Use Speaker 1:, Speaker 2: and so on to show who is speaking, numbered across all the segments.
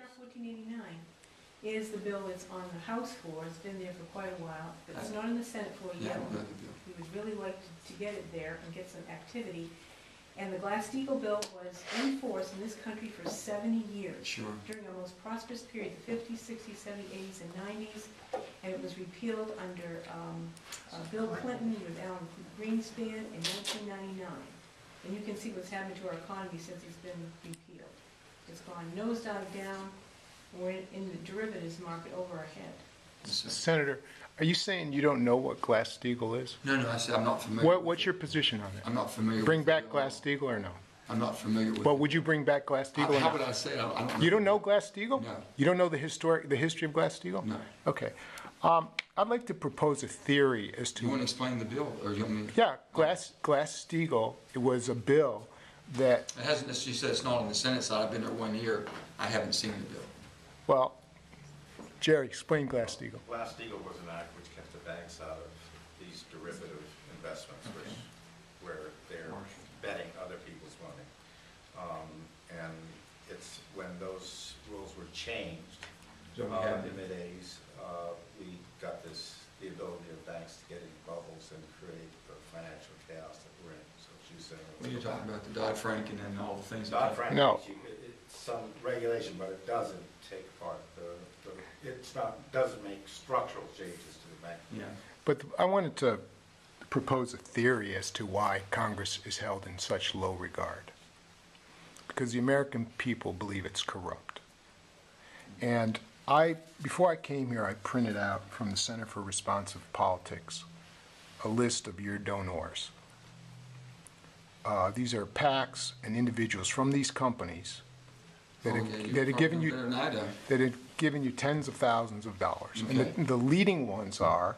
Speaker 1: H.R. 1489 is the bill that's on the House floor. It's been there for quite a while. But it's not on the Senate floor yet. We would really like to get it there and get some activity. And the Glass-Steagall bill was in force in this country for 70 years.
Speaker 2: Sure. During
Speaker 1: our most prosperous period, the 50s, 60s, 70s, 80s, and 90s. And it was repealed under Bill Clinton with Alan Greenspan in 1999. And you can see what's happened to our economy since it's been repealed. It's gone nosedive down. We're in the derivatives market over our head.
Speaker 3: Senator, are you saying you don't know what Glass-Steagall is?
Speaker 2: No, I said I'm not familiar.
Speaker 3: What's your position on it?
Speaker 2: I'm not familiar.
Speaker 3: Bring back Glass-Steagall or no?
Speaker 2: I'm not familiar with.
Speaker 3: Well, would you bring back Glass-Steagall?
Speaker 2: How would I say? I don't know.
Speaker 3: You don't know Glass-Steagall?
Speaker 2: No.
Speaker 3: You don't know the history of Glass-Steagall?
Speaker 2: No.
Speaker 3: Okay. I'd like to propose a theory as to.
Speaker 2: You want to explain the bill, or you want me?
Speaker 3: Yeah, Glass-Steagall. It was a bill that.
Speaker 2: It hasn't. She said it's not on the Senate side. I've been there 1 year. I haven't seen the bill.
Speaker 3: Well, Jerry, explain Glass-Steagall.
Speaker 4: Glass-Steagall was an act which kept the banks out of these derivative investments, where they're betting other people's money. And it's when those rules were changed in the mid-'80s, we got the ability of banks to get in bubbles and create the financial chaos that we're in. So she's saying.
Speaker 2: Well, you're talking about the Dodd-Frank and then all the things.
Speaker 4: Dodd-Frank.
Speaker 3: No.
Speaker 4: It's some regulation, but it doesn't take part. Doesn't make structural changes to the bank.
Speaker 2: Yeah.
Speaker 3: But I wanted to propose a theory as to why Congress is held in such low regard. Because the American people believe it's corrupt. And before I came here, I printed out from the Center for Responsive Politics a list of your donors. These are PACs and individuals from these companies that have given you tens of thousands of dollars.
Speaker 2: Okay.
Speaker 3: And the leading ones are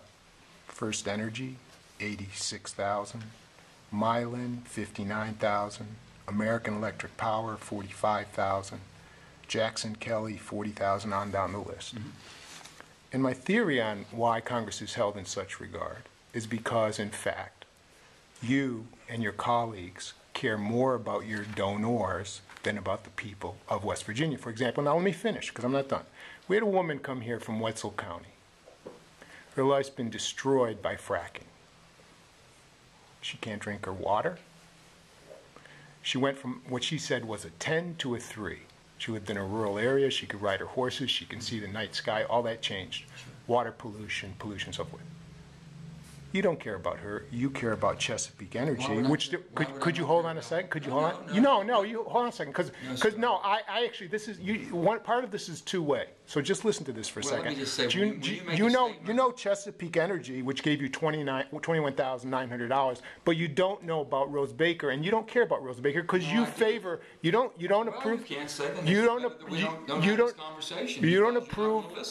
Speaker 3: First Energy, 86,000, Mylan, 59,000, American Electric Power, 45,000, Jackson Kelly, 40,000, on down the list. Mm-hmm. And my theory on why Congress is held in such regard is because, in fact, you and your colleagues care more about your donors than about the people of West Virginia. For example, now let me finish, because I'm not done. We had a woman come here from Wetzel County. Her life's been destroyed by fracking. She can't drink her water. She went from what she said was a 10 to a 3. She lived in a rural area. She could ride her horses. She can see the night sky. All that changed. Water pollution, so forth. You don't care about her. You care about Chesapeake Energy. Could you hold on a second? Could you hold on? No. You hold on a second, because I actually, this is one part of this is two-way. So just listen to this for a second.
Speaker 2: Let me just say,
Speaker 3: you know Chesapeake Energy, which gave you $21,900, but you don't know about Rose Baker, and you don't care about Rose Baker because you favor. You don't approve.
Speaker 2: You can't say that.
Speaker 3: You don't approve.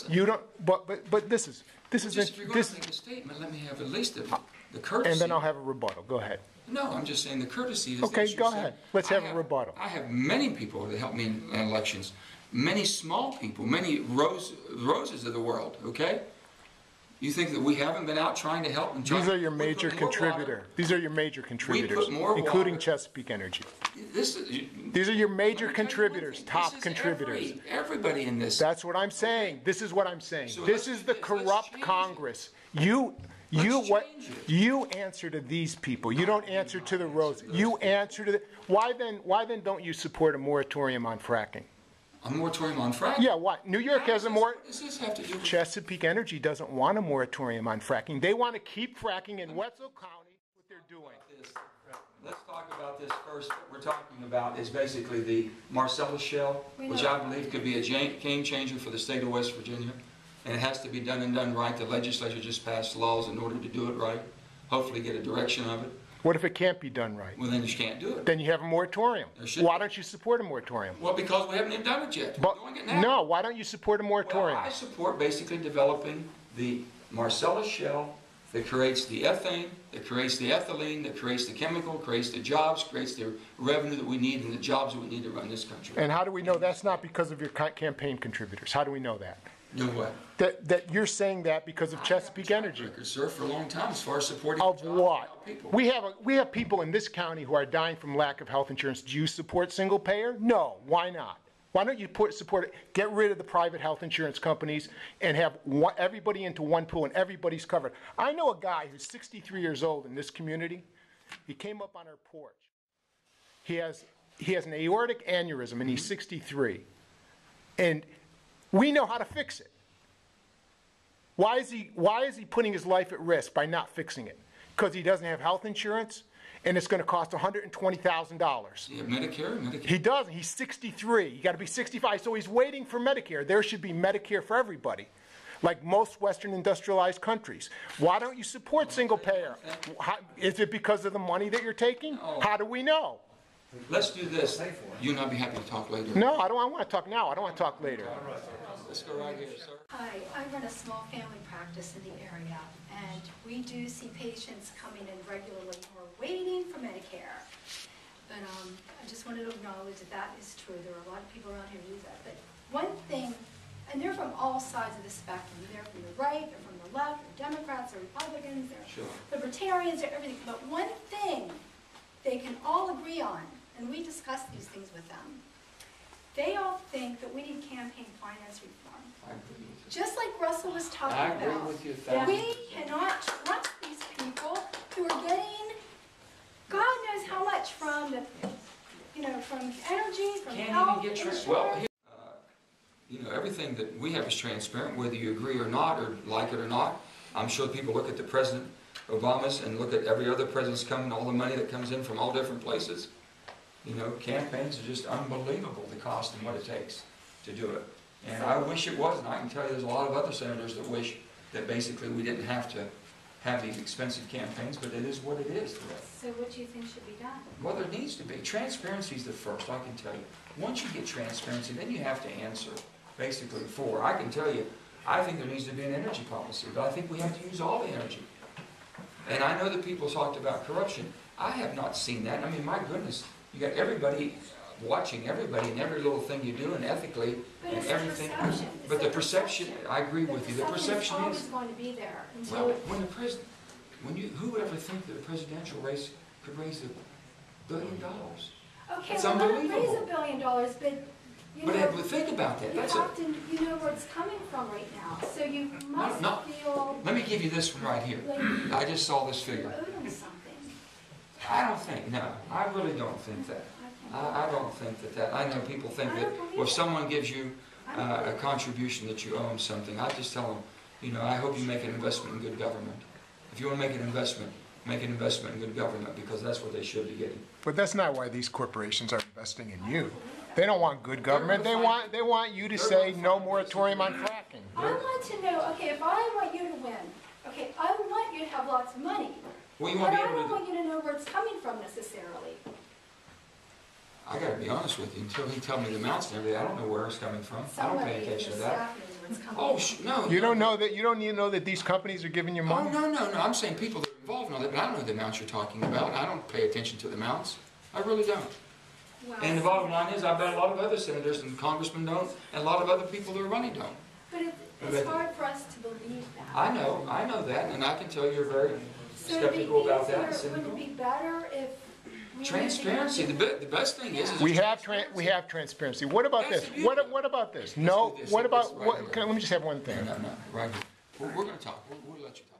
Speaker 3: You don't. But this is.
Speaker 2: If you're going to make a statement, let me have at least the courtesy.
Speaker 3: And then I'll have a rebuttal. Go ahead.
Speaker 2: No, I'm just saying the courtesy is.
Speaker 3: Okay, go ahead. Let's have a rebuttal.
Speaker 2: I have many people that help me in elections. Many small people, many roses of the world, okay? You think that we haven't been out trying to help?
Speaker 3: These are your major contributors. These are your major contributors, including Chesapeake Energy. These are your major contributors, top contributors.
Speaker 2: Everybody in this.
Speaker 3: That's what I'm saying. This is what I'm saying. So this is the corrupt Congress. You answer to these people. You don't answer to the Rose. You answer to the. Why then don't you support a moratorium on fracking?
Speaker 2: A moratorium on fracking?
Speaker 3: Yeah, why? New York has a moratorium.
Speaker 2: What does this have to do with
Speaker 3: Chesapeake Energy doesn't want a moratorium on fracking. They want to keep fracking in Wetzel County, what they're doing.
Speaker 2: Let's talk about this first. What we're talking about is basically the Marcellus Shale, which I believe could be a game changer for the state of West Virginia. And it has to be done and done right. The legislature just passed laws in order to do it right. Hopefully get a direction of it.
Speaker 3: What if it can't be done right?
Speaker 2: Well, then you can't do it.
Speaker 3: Then you have a moratorium. Why don't you support a moratorium?
Speaker 2: Well, because we haven't even done it yet. We're doing it now.
Speaker 3: No, why don't you support a moratorium?
Speaker 2: Well, I support basically developing the Marcellus Shale that creates the ethane, that creates the ethylene, that creates the chemical, creates the jobs, creates the revenue that we need and the jobs that we need to run this country.
Speaker 3: And how do we know that's not because of your campaign contributors? How do we know that?
Speaker 2: Do what?
Speaker 3: That you're saying that because of Chesapeake Energy.
Speaker 2: Record, sir, for a long time as far as supporting
Speaker 3: of
Speaker 2: jobs
Speaker 3: what?
Speaker 2: People.
Speaker 3: We have people in this county who are dying from lack of health insurance. Do you support single payer? No. Why not? Why don't you support it, get rid of the private health insurance companies and have everybody into one pool and everybody's covered. I know a guy who's 63 years old in this community. He came up on our porch. He has an aortic aneurysm and he's 63. And we know how to fix it. Why is he putting his life at risk by not fixing it? Because he doesn't have health insurance, and it's going to cost $120,000.
Speaker 2: You have Medicare?
Speaker 3: He doesn't. He's 63. You got to be 65. So he's waiting for Medicare. There should be Medicare for everybody, like most Western industrialized countries. Why don't you support single payer? Is it because of the money that you're taking?
Speaker 2: No.
Speaker 3: How do we know?
Speaker 2: Let's do this. You and I'll be happy to talk later.
Speaker 3: No, I want to talk now. I don't want to talk later.
Speaker 2: Let's go right here, sir.
Speaker 5: Hi, I run a small family practice in the area, and we do see patients coming in regularly who are waiting for Medicare. But I just wanted to acknowledge that that is true. There are a lot of people around here who use that. But one thing, and they're from all sides of the spectrum. They're from the right, they're from the left, they're Democrats, they're Republicans, they're Libertarians, they're everything. But one thing they can all agree on, and we discuss these things with them, they all think that we need campaign finance reform.
Speaker 2: I agree with you.
Speaker 5: Just like Russell was talking
Speaker 2: I
Speaker 5: about.
Speaker 2: agree with you 1,000%.
Speaker 5: We cannot trust these people who are getting God knows how much from the, from energy, from health, insurance.
Speaker 2: Well, everything that we have is transparent, whether you agree or not, or like it or not. I'm sure people look at the President Obama's and look at every other president's coming, all the money that comes in from all different places. Campaigns are just unbelievable, the cost and what it takes to do it. And I wish it wasn't. I can tell you there's a lot of other senators that wish that basically we didn't have to have these expensive campaigns, but it is what it is today.
Speaker 5: So what do you think should be done?
Speaker 2: Well, there needs to be. Transparency is the first, I can tell you. Once you get transparency, then you have to answer basically for. I can tell you, I think there needs to be an energy policy, but I think we have to use all the energy. And I know that people talked about corruption. I have not seen that. I mean, my goodness, you got everybody watching everybody and every little thing you do and ethically
Speaker 5: But
Speaker 2: and
Speaker 5: it's
Speaker 2: everything.
Speaker 5: the perception.
Speaker 2: But the perception, I agree with you. The perception
Speaker 5: is always
Speaker 2: is,
Speaker 5: going to be there
Speaker 2: well,
Speaker 5: until
Speaker 2: who would ever think that a presidential race could raise $1 billion?
Speaker 5: okay,
Speaker 2: It's
Speaker 5: well, not raise
Speaker 2: unbelievable.
Speaker 5: $1 billion, but
Speaker 2: But think about that.
Speaker 5: you
Speaker 2: That's
Speaker 5: have to know where it's coming from right now. So you must
Speaker 2: No.
Speaker 5: feel
Speaker 2: Let me give you this one right here.
Speaker 5: like
Speaker 2: I just saw this
Speaker 5: you
Speaker 2: figure.
Speaker 5: owe them something.
Speaker 2: I don't think, no, I really don't think that. I don't think that. I know people think that, well, if someone gives you a contribution that you owe them something, I just tell them, I hope you make an investment in good government. If you want to make an investment in good government, because that's what they should be getting.
Speaker 3: But that's not why these corporations are investing in you. They don't want good government. They want you to say no moratorium on fracking.
Speaker 5: I want to know, okay, if I want you to win, okay, I want you to have lots of money.
Speaker 2: Well, you
Speaker 5: But
Speaker 2: want to
Speaker 5: I
Speaker 2: be able
Speaker 5: don't
Speaker 2: to,
Speaker 5: want you to know where it's coming from necessarily.
Speaker 2: I got to be honest with you, until he tell me the amounts and everything, I don't know where it's coming from. I don't pay
Speaker 5: Somebody in
Speaker 2: attention
Speaker 5: the
Speaker 2: to that.
Speaker 5: staff knows where it's coming
Speaker 2: Oh,
Speaker 5: from.
Speaker 2: no.
Speaker 3: You don't know that. You don't even know that these companies are giving you
Speaker 2: Oh,
Speaker 3: money.
Speaker 2: no. I'm saying people that are involved in all that, but I don't know the amounts you're talking about. I don't pay attention to the amounts. I really don't.
Speaker 5: Well,
Speaker 2: And the bottom line is, I bet a lot of other senators and congressmen don't, and a lot of other people that are running don't.
Speaker 5: But it's hard for us to believe that.
Speaker 2: I know that, and I can tell you're very
Speaker 5: So it'd be
Speaker 2: skeptical about that.
Speaker 5: easier, wouldn't it be better if we
Speaker 2: Transparency, the best thing is
Speaker 3: We have transparency. What about
Speaker 2: That's
Speaker 3: this?
Speaker 2: beautiful.
Speaker 3: What about this? No.
Speaker 2: do this.
Speaker 3: What
Speaker 2: This
Speaker 3: about
Speaker 2: right
Speaker 3: what?
Speaker 2: here.
Speaker 3: Let me just have one thing.
Speaker 2: No, right here. We're going to talk. We'll let you talk.